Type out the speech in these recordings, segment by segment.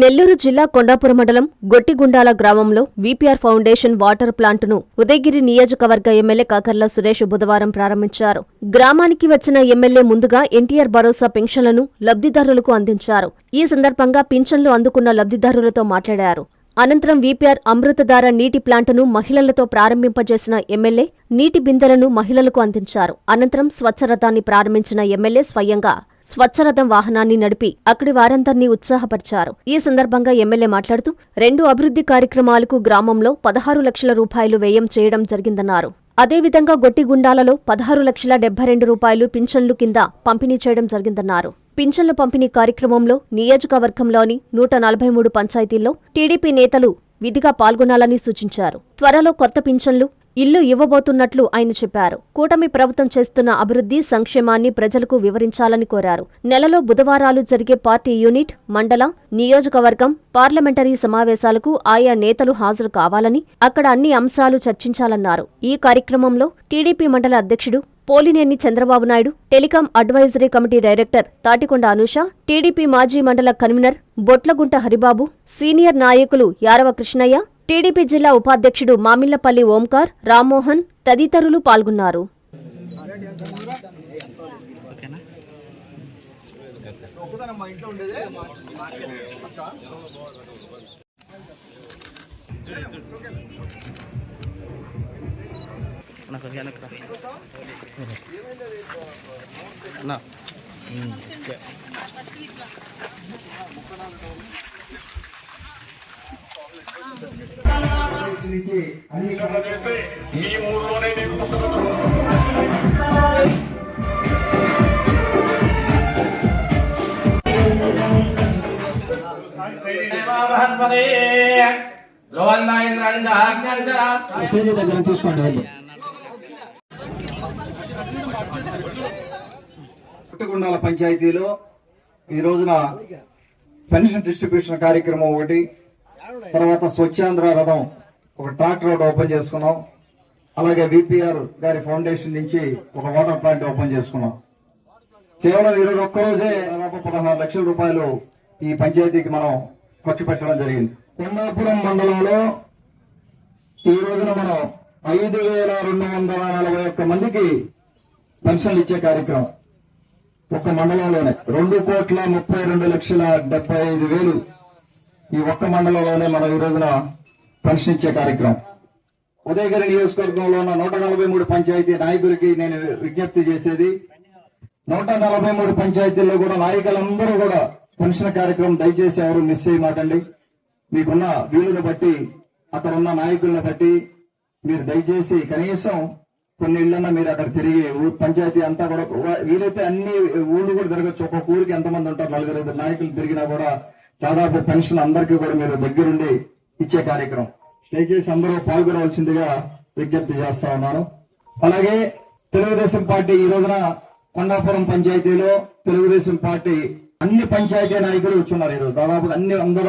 నెల్లూరు జిల్లా కొండాపురం మండలం గొట్టిగుండాల గ్రామంలో వీపీఆర్ ఫౌండేషన్ వాటర్ ప్లాంటును ఉదయగిరి నియోజకవర్గ ఎమ్మెల్యే కాకర్ల సురేష్ బుధవారం ప్రారంభించారు. గ్రామానికి వచ్చిన ఎమ్మెల్యే ముందుగా ఎన్టీఆర్ భరోసా పెన్షన్లను లబ్ధిదారులకు అందించారు. ఈ సందర్భంగా పింఛన్లు అందుకున్న లబ్ధిదారులతో మాట్లాడారు. అనంతరం వీపీఆర్ అమృతధార నీటి ప్లాంటును మహిళలతో ప్రారంభింపజేసిన ఎమ్మెల్యే నీటి బిందెలను మహిళలకు అందించారు. అనంతరం స్వచ్ఛరథాన్ని ప్రారంభించిన ఎమ్మెల్యే స్వయంగా స్వచ్ఛరథం వాహనాన్ని నడిపి అక్కడి వారందర్నీ ఉత్సాహపరిచారు. ఈ సందర్భంగా ఎమ్మెల్యే మాట్లాడుతూ 2 అభివృద్ధి కార్యక్రమాలకు గ్రామంలో 16 లక్షల రూపాయలు వ్యయం చేయడం జరిగిందన్నారు. అదేవిధంగా గొట్టిగుండాలలో 16,72,000 రూపాయలు పింఛన్లు కింద పంపిణీ చేయడం జరిగిందన్నారు. పింఛన్ల పంపిణీ కార్యక్రమంలో నియోజకవర్గంలోని 143 పంచాయతీల్లో టీడీపీ నేతలు విధిగా పాల్గొనాలని సూచించారు. త్వరలో కొత్త పింఛన్లు, ఇల్లు ఇవ్వబోతున్నట్లు ఆయన చెప్పారు. కూటమి ప్రభుత్వం చేస్తున్న అభివృద్ధి సంక్షేమాన్ని ప్రజలకు వివరించాలని కోరారు. నెలలో బుధవారాలు జరిగే పార్టీ యూనిట్, మండల, నియోజకవర్గం, పార్లమెంటరీ సమావేశాలకు ఆయా నేతలు హాజరు కావాలని, అక్కడ అన్ని అంశాలు చర్చించాలన్నారు. ఈ కార్యక్రమంలో టీడీపీ మండల అధ్యక్షుడు Polineni Chandrababu Naidu, telecom advisory committee director Tatikonda Anusha, TDP మాజీ మండల కన్వీనర్ బొట్లగుంట హరిబాబు, సీనియర్ నాయకులు యారవ కృష్ణయ్య, టీడీపీ జిల్లా ఉపాధ్యక్షుడు మామిళ్లపల్లి ఓంకార్, రామ్మోహన్ తదితరులు పాల్గొన్నారు. గొట్టిగుండాల పంచాయతీలో ఈ రోజున పెన్షన్ డిస్ట్రిబ్యూషన్ కార్యక్రమం ఒకటి, తర్వాత స్వచ్ఛాంధ్ర రథం ఒక ట్రాక్ రోడ్ ఓపెన్ చేసుకున్నాం. అలాగే విపిఆర్ గారి ఫౌండేషన్ నుంచి ఒక వాటర్ ప్లాంట్ ఓపెన్ చేసుకున్నాం. కేవలం ఈరోజు ఒక్కరోజే దాదాపు 16 లక్షల రూపాయలు ఈ పంచాయతీకి మనం ఖర్చు పెట్టడం జరిగింది. కొండాపురం మండలంలో ఈ రోజున మనం 5,241 మందికి పెన్షన్లు ఇచ్చే కార్యక్రమం ఒక్క మండలంలోనే 2,32,75,000 ఈ ఒక్క మండలంలోనే మనం ఈ రోజున పెన్షన్ ఇచ్చే కార్యక్రమం. ఉదయగిరి నియోజకవర్గంలో ఉన్న 143 పంచాయతీ నాయకులకి నేను విజ్ఞప్తి చేసేది, 143 పంచాయతీల్లో కూడా నాయకులందరూ కూడా పెన్షన్ కార్యక్రమం దయచేసి ఎవరు మిస్ చేయమాకండి. మీకున్న వీలుని బట్టి, అక్కడ ఉన్న నాయకులను బట్టి మీరు దయచేసి కనీసం కొన్ని ఇళ్లన్నా మీరు అక్కడ తిరిగి పంచాయతీ అంతా కూడా వీలైతే అన్ని ఊళ్ళు కూడా తిరగచ్చు. ఒక్కొక్క ఊరికి ఎంతమంది ఉంటారు, 4-5 నాయకులు తిరిగినా కూడా దాదాపు పెన్షన్ అందరికీ కూడా మీరు దగ్గరుండి ఇచ్చే కార్యక్రమం దయచేసి అందరూ పాల్గొనవలసిందిగా విజ్ఞప్తి చేస్తా ఉన్నాను. అలాగే తెలుగుదేశం పార్టీ ఈ రోజున కొండాపురం పంచాయతీలో తెలుగుదేశం పార్టీ అన్ని పంచాయతీ నాయకులు వచ్చున్నారు. ఈరోజు దాదాపు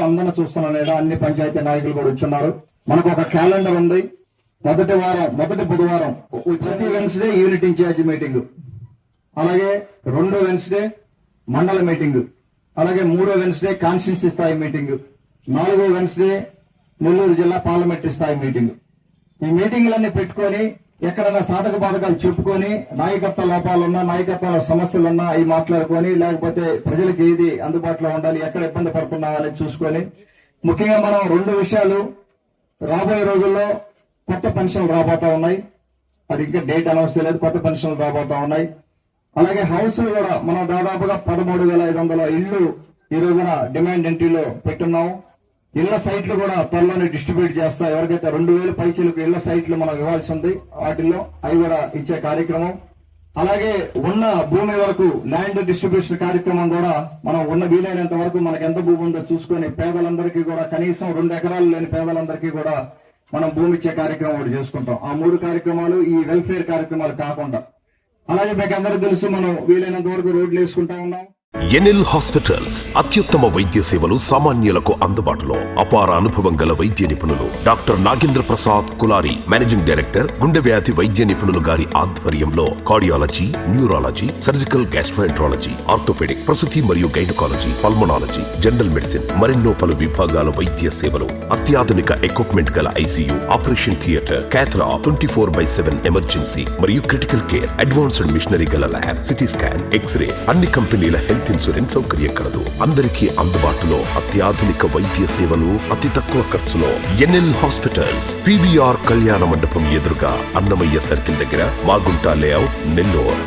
అందరూ చూస్తున్నారు లేదా అన్ని పంచాయతీ నాయకులు కూడా వచ్చున్నారు. మనకు ఒక క్యాలెండర్ ఉంది. మొదటి బుధవారం ప్రతి వెన్స్డే యూనిట్ ఇన్ఛార్జ్ మీటింగ్, అలాగే 2వ వెన్స్డే మండల మీటింగ్, అలాగే 3వ వెన్స్డే కాన్స్టిట్యూన్సీ స్థాయి మీటింగ్, 4వ వెన్స్డే నెల్లూరు జిల్లా పార్లమెంటరీ స్థాయి మీటింగ్. ఈ మీటింగ్లన్నీ పెట్టుకొని ఎక్కడైనా సాధక బాధకాలు చెప్పుకొని, నాయకత్వ లోపాలున్నా, నాయకత్వ సమస్యలున్నా అవి మాట్లాడుకొని, లేకపోతే ప్రజలకు ఏది అందుబాటులో ఉండాలి, ఎక్కడ ఇబ్బంది పడుతున్నామని చూసుకొని, ముఖ్యంగా మనం 2 విషయాలు రాబోయే రోజుల్లో కొత్త పెన్షన్లు రాబోతా ఉన్నాయి. అది ఇంకా డేట్ అనౌన్స్ చేయలేదు. కొత్త పెన్షన్లు రాబోతా ఉన్నాయి. అలాగే హౌస్లు కూడా మనం దాదాపుగా 13,500 ఇళ్లు ఈ రోజున డిమాండ్ ఎంట్రీలో పెట్టున్నాము. ఇళ్ల సైట్లు కూడా త్వరలోనే డిస్ట్రిబ్యూట్ చేస్తాం. ఎవరికైతే 2,000 పైచీలకు ఇళ్ల సైట్లు మనం ఇవ్వాల్సి ఉంది, వాటిల్లో అవి కూడా ఇచ్చే కార్యక్రమం. అలాగే ఉన్న భూమి వరకు ల్యాండ్ డిస్ట్రిబ్యూషన్ కార్యక్రమం కూడా మనం వీలైనంత వరకు మనకు ఎంత భూమి ఉందో చూసుకొని పేదలందరికీ కూడా కనీసం 2 ఎకరాలు లేని పేదలందరికీ కూడా మనం భూమి ఇచ్చే కార్యక్రమం ఒకటి చేసుకుంటాం. ఆ 3 కార్యక్రమాలు ఈ వెల్ఫేర్ కార్యక్రమాలు కాకుండా. అలాగే మీకు అందరూ తెలుసు, మనం వీలైనంత వరకు రోడ్లు వేసుకుంటా ఉన్నాం. ఎన్ఎల్ హాస్పిటల్స్ అత్యుత్తమ వైద్య సేవలు సామాన్యులకు అందుబాటులో. అపార అనుభవం గల వైద్య నిపుణులు doctor Nagendra Prasad Kulari, managing director, గుండె వ్యాధి వైద్య నిపుణులు గారి ఆధ్వర్యంలో cardiology, neurology, surgical gastroenterology, orthopaedic, ప్రసూతి మరియు గైనకాలజీ, పల్మనాలజీ, జనరల్ మెడిసిన్ మరెన్నో పలు విభాగాల వైద్య సేవలు. అత్యాధునిక ఎక్విప్మెంట్ గల ఐసీయూ, ఆపరేషన్ థియేటర్, క్యాథ్లా, 24/7 ఎమర్జెన్సీ మరియు క్రిటికల్ కేర్, అడ్వాన్స్డ్ మిషనరీ గల ల్యాబ్, సిటీ స్కాన్, ఎక్స్రే, అన్ని కంపెనీల హెల్త్ ఇన్సూరెన్స్ సౌకర్యం కలదు. అందరికీ అందుబాటులో అత్యాధునిక వైద్య సేవలు అతి తక్కువ ఖర్చులో. ఎన్ఎల్ హాస్పిటల్స్, PVR కళ్యాణ మండపం ఎదురుగా, అన్నమయ్య సర్కిల్ దగ్గర, మాగుంట లేఅవుట్, నెల్లూరు.